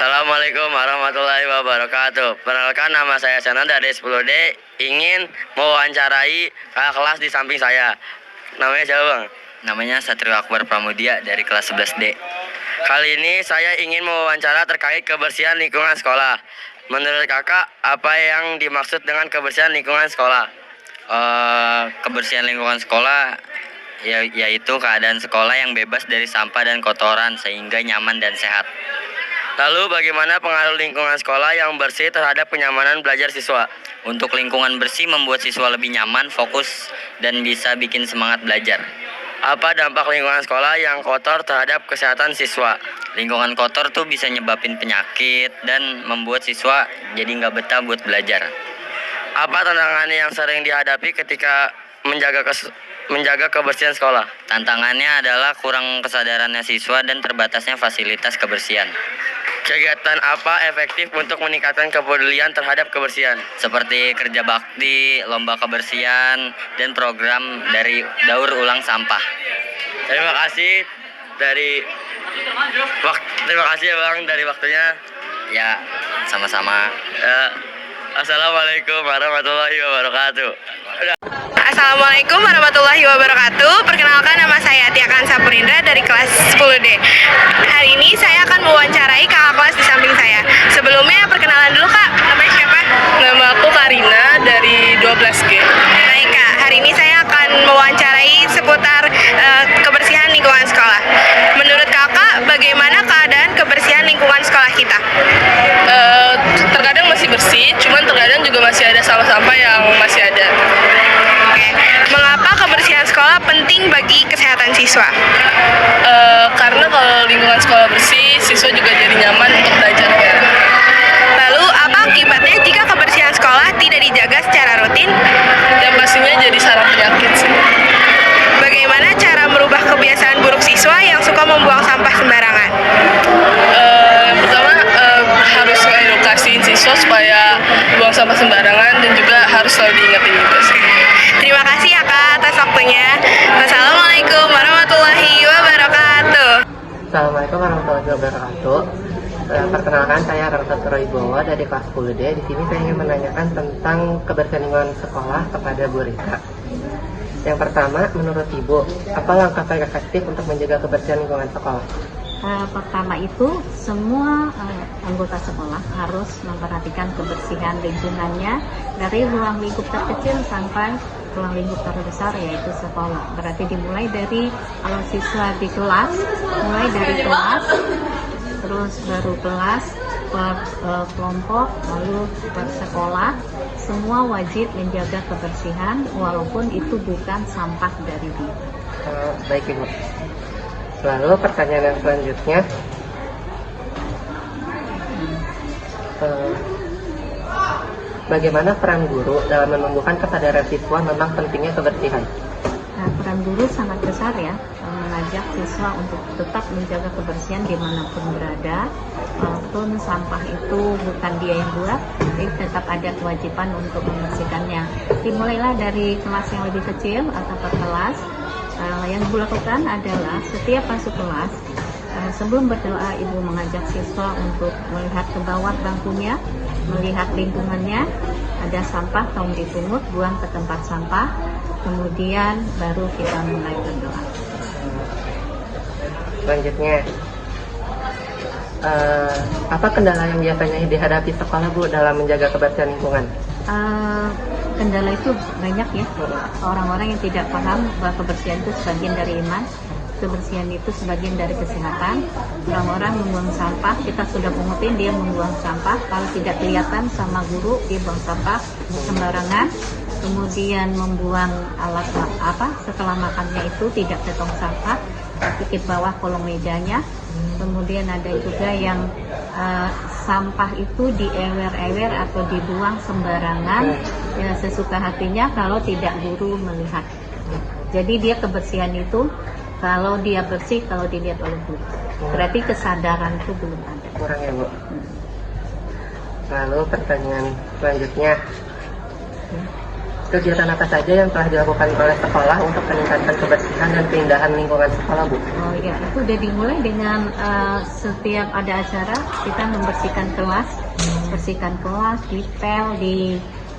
Assalamualaikum warahmatullahi wabarakatuh. Perkenalkan, nama saya Sana dari 10D. Ingin mewawancarai kakak kelas di samping saya. Namanya siapa, Bang? Namanya Satrio Akbar Pramudia dari kelas 11D. Kali ini saya ingin mewawancara terkait kebersihan lingkungan sekolah. Menurut kakak, apa yang dimaksud dengan kebersihan lingkungan sekolah? Kebersihan lingkungan sekolah yaitu keadaan sekolah yang bebas dari sampah dan kotoran sehingga nyaman dan sehat. Lalu bagaimana pengaruh lingkungan sekolah yang bersih terhadap kenyamanan belajar siswa? Untuk lingkungan bersih membuat siswa lebih nyaman, fokus, dan bisa bikin semangat belajar. Apa dampak lingkungan sekolah yang kotor terhadap kesehatan siswa? Lingkungan kotor tuh bisa nyebabin penyakit dan membuat siswa jadi nggak betah buat belajar. Apa tantangan yang sering dihadapi ketika menjaga kebersihan sekolah? Tantangannya adalah kurang kesadarannya siswa dan terbatasnya fasilitas kebersihan. Kegiatan apa efektif untuk meningkatkan kepedulian terhadap kebersihan? Seperti kerja bakti, lomba kebersihan, dan program dari daur ulang sampah. Terima kasih terima kasih ya, Bang, dari waktunya. Ya, sama-sama. Assalamualaikum warahmatullahi wabarakatuh. Assalamualaikum warahmatullahi wabarakatuh. Perkenalkan, nama saya Tiakan Sapurindra dari kelas 10D. Hari ini saya akan mewawancarai kakak kelas di samping saya. Sebelumnya perkenalan dulu, Kak. Namanya siapa? Nama aku Karina dari 12G. Baik, Kak. Hari ini saya akan mewawancarai seputar kebersihan lingkungan sekolah. Menurut Kakak, bagaimana keadaan kebersihan lingkungan sekolah kita? Terkadang masih bersih, cuman terkadang juga masih ada sampah-sampah yang masih ada. Oke. Mengapa kebersihan sekolah penting bagi kesehatan siswa? Karena kalau lingkungan sekolah bersih, siswa juga jadi nyaman untuk belajar. Lalu, apa akibatnya jika kebersihan sekolah tidak dijaga secara rutin? Yang pastinya jadi sarang penyakit sih. Bagaimana cara merubah kebiasaan buruk siswa yang suka membuang sampah sembarangan? Yang pertama, harus mengedukasi siswa supaya buang sampah sembarangan dan juga harus selalu diingetin juga sih. Terima kasih ya, Kak, atas waktunya. Wassalamualaikum warahmatullahi wabarakatuh. Assalamualaikum warahmatullahi wabarakatuh. Perkenalkan, saya Rangsa Wibowo dari kelas 10D. Di sini saya ingin menanyakan tentang kebersihan lingkungan sekolah kepada Bu Rika. Yang pertama, menurut Ibu, apa langkah paling efektif untuk menjaga kebersihan lingkungan sekolah? Pertama itu semua anggota sekolah harus memperhatikan kebersihan lingkungannya dari ruang lingkup terkecil sampai ruang lingkup terbesar, yaitu sekolah. Berarti dimulai dari kalau siswa di kelas, mulai dari kelas, terus baru kelas, per kelompok, lalu per sekolah, semua wajib menjaga kebersihan walaupun itu bukan sampah dari dia. Baik, Ibu. Lalu pertanyaan yang selanjutnya, bagaimana peran guru dalam menumbuhkan kesadaran siswa tentang pentingnya kebersihan? Nah, peran guru sangat besar ya, mengajak siswa untuk tetap menjaga kebersihan dimanapun berada, walaupun sampah itu bukan dia yang buat, tapi tetap ada kewajiban untuk membersihkannya. Dimulailah dari kelas yang lebih kecil atau per kelas. Yang Ibu lakukan adalah setiap masuk kelas, sebelum berdoa Ibu mengajak siswa untuk melihat ke bawah bangkunya, melihat lingkungannya, ada sampah tolong dipungut, buang ke tempat sampah, kemudian baru kita mulai berdoa. Selanjutnya, apa kendala yang biasanya dihadapi sekolah, Bu, dalam menjaga kebersihan lingkungan? Kendala itu banyak ya. Orang-orang yang tidak paham bahwa kebersihan itu sebagian dari iman, kebersihan itu sebagian dari kesehatan. Orang-orang membuang sampah, kita sudah pungutin, dia membuang sampah, kalau tidak kelihatan sama guru dia buang sampah sembarangan, kemudian membuang alat setelah makannya itu tidak ke tong sampah tapi ke bawah kolong mejanya. Kemudian ada juga yang sampah itu diewer-ewer atau dibuang sembarangan ya, sesuka hatinya kalau tidak guru melihat. Jadi dia kebersihan itu kalau dia bersih, kalau dilihat oleh guru. Berarti kesadaran itu belum ada. Kurang ya, Bu. Lalu pertanyaan selanjutnya, kegiatan apa saja yang telah dilakukan oleh sekolah untuk meningkatkan kebersihan dan keindahan lingkungan sekolah, Bu? Oh ya, itu udah dimulai dengan setiap ada acara kita membersihkan kelas, bersihkan kelas, dipel,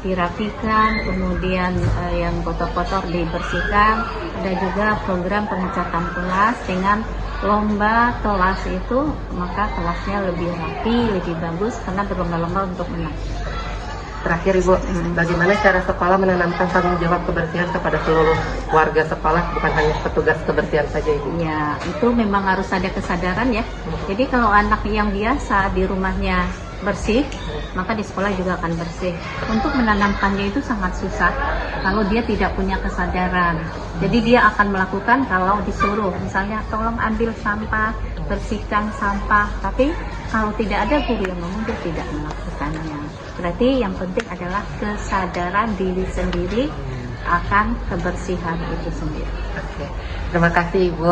dirapikan, kemudian yang kotor-kotor dibersihkan. Ada juga program pengecatan kelas dengan lomba kelas itu, maka kelasnya lebih rapi, lebih bagus karena berlomba-lomba untuk menang. Terakhir, Ibu, bagaimana cara sekolah menanamkan tanggung jawab kebersihan kepada seluruh warga sekolah, bukan hanya petugas kebersihan saja, Ibu? Ya, itu memang harus ada kesadaran ya. Jadi kalau anak yang biasa di rumahnya bersih, maka di sekolah juga akan bersih. Untuk menanamkannya itu sangat susah kalau dia tidak punya kesadaran. Jadi dia akan melakukan kalau disuruh, misalnya tolong ambil sampah, bersihkan sampah. Tapi kalau tidak ada guru yang ngomong, dia tidak melakukannya. Berarti yang penting adalah kesadaran diri sendiri akan kebersihan itu sendiri. Oke. Terima kasih, Ibu,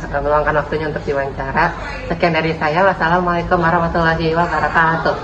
sudah meluangkan waktunya untuk diwawancara. Sekian dari saya. Wassalamualaikum warahmatullahi wabarakatuh.